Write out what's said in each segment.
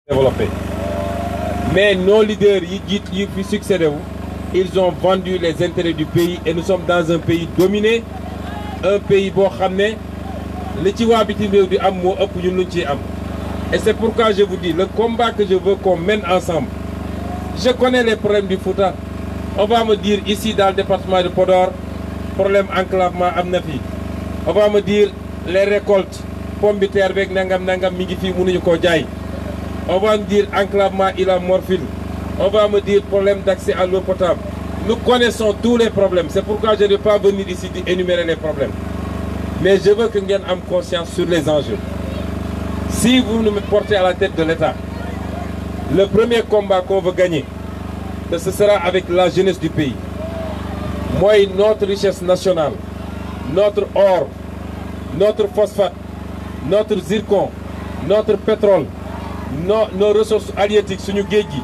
développé. Mais nos leaders yi fi succédé wu, ils ont vendu les intérêts du pays et nous sommes dans un pays dominé, un pays boo xam ne li ci waa bitim réew di am moo ëpp ñun luñ ciy am. Et c'est pourquoi je vous dis, le combat que je veux qu'on mène ensemble. Je connais les problèmes du Fouta. On va me dire ici dans le département de Podor, problème enclavement am na fi. On va me dire les récoltes pomme de terre beeg nangam mi ngi fii mënuñu koo jaay. On va me dire enclavement Ila Morphil. On va me dire problème d'accès à l'eau potable. Nous connaissons tous les problèmes. C'est pourquoi je ne vais pas venir ici énumérer les problèmes. Mais je veux que ngeen am conscience sur les enjeux. Si vous nous portez à la tête de l'État, le premier combat qu'on veut gagner, ce sera avec la jeunesse du pays. Moi, notre richesse nationale, notre or, notre phosphate, notre zircon, notre pétrole, nos ressources halieutiques, suñu géej gi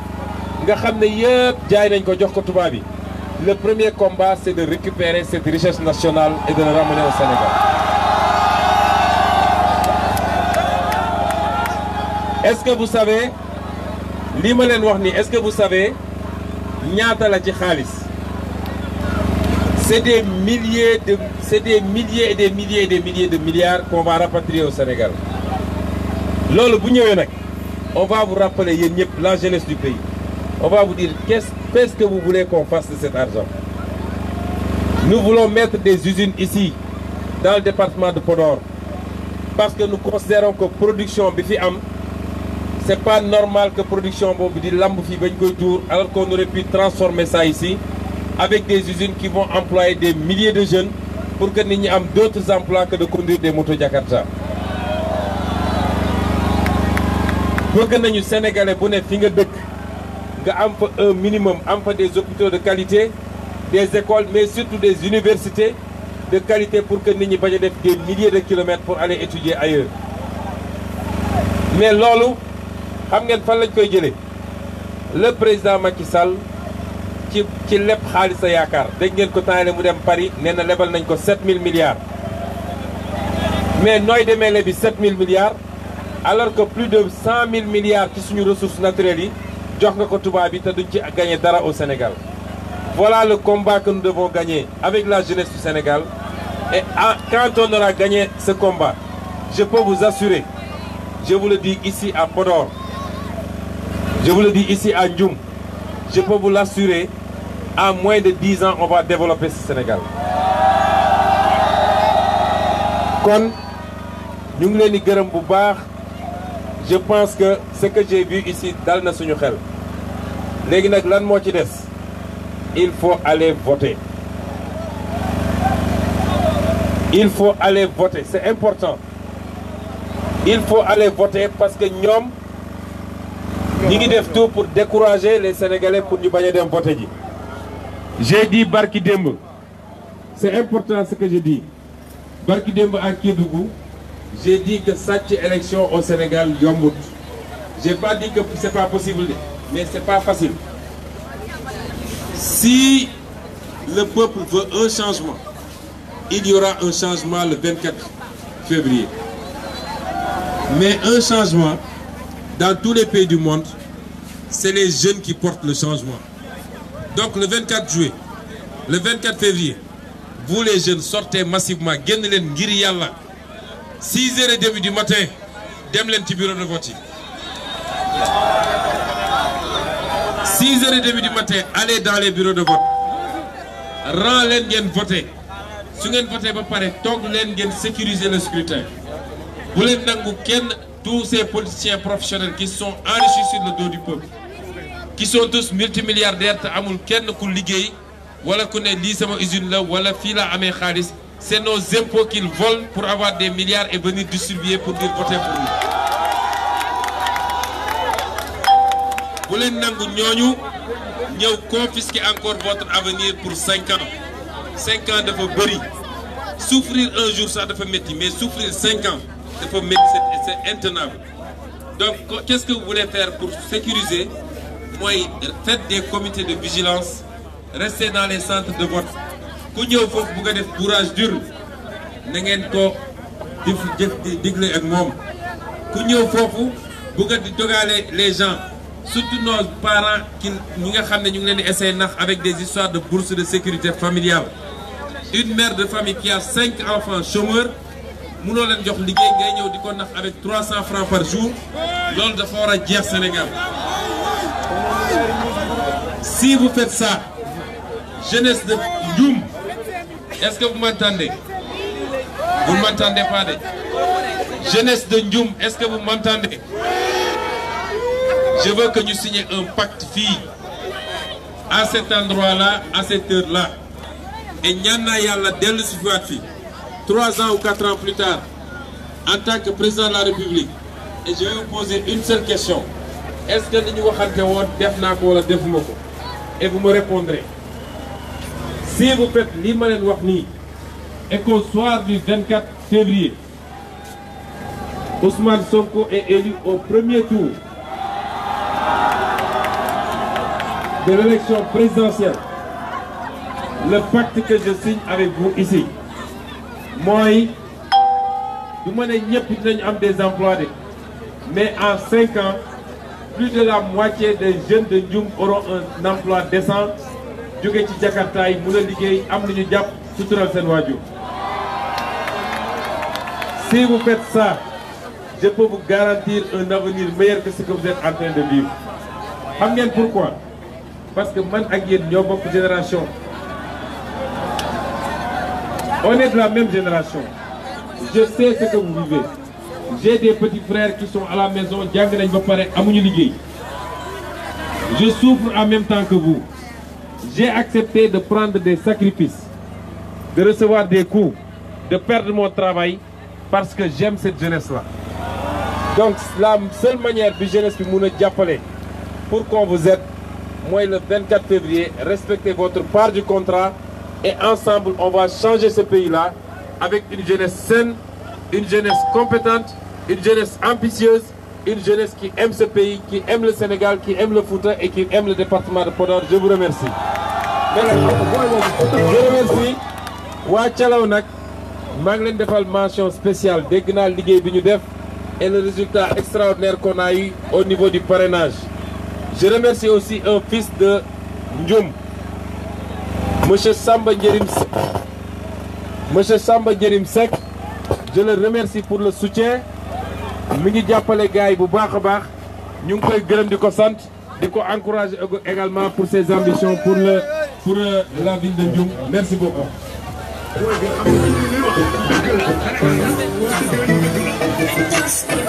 nga xam ne yëpp jaay nañ ko jox ko tubaab bi. Le premier combat, c'est de récupérer cette richesse nationale et de le ramener au Sénégal. Est-ce que vous savez lii ma leen wax nii, est-ce que vous savez ñaata la ci xaalis? C'est des milliers et des milliers et des milliers de milliards qu'on va rapatrier au Sénégal. Loolu bu ñëwee nag, on va vous rappeler yéen ñëpp, la jeunesse du pays. On va vous dire qu'est-ce que vous voulez qu'on fasse de cet argent. Nous voulons mettre des usines ici, dans le département de Podor, parce que nous considérons que production bi fi am, c'est pas normal que production boobu di lamb fii bañ koy tuur, alors qu'on aurait pu transformer ça ici avec des usines qui vont employer des milliers de jeunes pour que nit ñi am d'autres emplois que de conduire des motos Jakarta. Bëgg nañu Sénégalais bu ne fi nga dëkk nga am fa un minimum, am fa des hôpitaux de qualité, des écoles, mais surtout des universités de qualité pour que nit ñi bañ a def des milliers de kilomètres pour aller étudier ailleurs. Mais loolu xam ngeen fan lañ koy jëlee? Le président Macky Sall ci lépp xaalis sa yaakaar. Dégg ngeen ko temps mu dem Paris nee na lebal nañ ko 7000 milliards. Mais nooy demee lebi 7000 milliards alors que plus de 100 000 milliards ci suñu ressources naturelles yi jox nga ko tubaab bi te duñ ci gagner dara au Sénégal. Voilà le combat que nous devons gagner avec la jeunesse du Sénégal. Et quand on aura gagné ce combat, je peux vous assurer, je vous le dis ici à Podor, je vous le dis ici à Ndioum, je peux vous l'assurer, en moins de 10 ans, on va développer ce Sénégal. Kon ñu ngi leen di gërëm bu baax. Je pense que ce que j'ai vu ici dal na suñu xel. Léegi nag lan moo ci des? Il faut aller voter. Il faut aller voter, c'est important. Il faut aller voter parce que ñoom ñi ngi def tout pour décourager les Sénégalais pour ñu bañ a dem voter ji. J'ai dit barki démb. C'est important ce que je dis. Barki démb à Kédougou, j'ai dit que sàcc élection au Sénégal yombut. J'ai pas dit que c'est pas possible, mais c'est pas facile. Si le peuple veut un changement, il y aura un changement le 24 février. Mais un changement, dans tous les pays du monde, c'est les jeunes qui portent le changement. Donc le 24 juillet, le 24 février, vous les jeunes sortez massivement, génn leen ngir Yàlla. 6h30 du matin, dem leen ci bureau de vote yi. 6h30 du matin, allez dans les bureaux de vote. Rang leen ngeen voter. Su ngeen voter ba pare toog leen ngeen sécuriser le scrutin. Bu leen nangu kenn, tous ces politiciens professionnels qui sont enrichis sur le dos du peuple, qui sont tous multimilliardaires te amul kenn ku liggéey wala ku ne lii sama usine la wala fii la amee xaalis. C'est nos impôts qu'ils volent pour avoir des milliards et venir distribuer pour dire voter pour nous. Bu leen nangu ñooñu ñëw confisquer encore votre avenir pour 5 ans. 5 ans dafa bëri. Souffrir un jour ça dafa métti, mais souffrir 5 ans dafa métti, c'est intenable. Donc qu'est-ce que vous voulez faire pour sécuriser? Mooy faites des comités de vigilance, restez dans les centres de vote. Ku ñëw foofu bu nga def bourrage d'urne na ngeen ko digle ak moom. Ku ñëw foofu bëgg di dogaale les gens surtout nos parents ñi nga xam ne ñu ngi leen di essayer nax avec des histoires de bourse de sécurité familiale. Une mère de famille qui a 5 enfants chômeurs mënoo leen jox liggéey ngay ñëw di ko nax avec 300 francs par jour loolu dafa war a jeex Sénégal. Si vous faites ça, jeunesse de Ndioum, est-ce que vous m'entendez? Vous ne m'entendez pas de jeunesse de Ndioum, est-ce que vous m'entendez? Je veux que nous signions un pacte fille à cet endroit-là, à cette heure-là. Et Nyana Yalla dès le fi 3 ans ou 4 ans plus tard, en tant que président de la République, et je vais vous poser une seule question. Est-ce que nous avons fait et vous me répondrez. Si vous faites l'Imane Wakni et qu'au soir du 24 février, Ousmane Sonko est élu au premier tour de l'élection présidentielle, le pacte que je signe avec vous ici, moi, du moins des emplois, mais en 5 ans, plus de la moitié des jeunes de Ndioum auront un emploi décent. Si vous faites ça, je peux vous garantir un avenir meilleur que ce que vous êtes en train de vivre. Savez pourquoi? Parce que man ak yéen ñoo bokk génération. On est de la même génération. Je sais ce que vous vivez. J'ai des petits frères qui sont à la maison, je souffre en même temps que vous. J'ai accepté de prendre des sacrifices, de recevoir des coups, de perdre mon travail parce que j'aime cette jeunesse-là. Donc la seule manière que jeunesse peut nous appeler pour qu'on vous aide, moi le 24 février, respectez votre part du contrat et ensemble on va changer ce pays-là avec une jeunesse saine, une jeunesse compétente, une jeunesse ambitieuse, une jeunesse qui aime ce pays, qui aime le Sénégal, qui aime le Fouta et qui aime le département de Podor. Je vous remercie. Je remercie. Wa Thialaw nak maa ngi leen defal mention spéciale dégg naa liggéey bi ñu def et le résultat extraordinaire qu'on a eu au niveau du parrainage. Je remercie aussi un fils de Ndioum, Monsieur Samba Ndiérim Seck. Monsieur Samba Ndiérim Seck, je le remercie pour le soutien. Mi ngi jàppale gars yi bu baax a baax ñu ngi koy gërëm di ko sant di ko encourager également pour ses ambitions pour la ville de Ndioum. Merci beaucoup. Just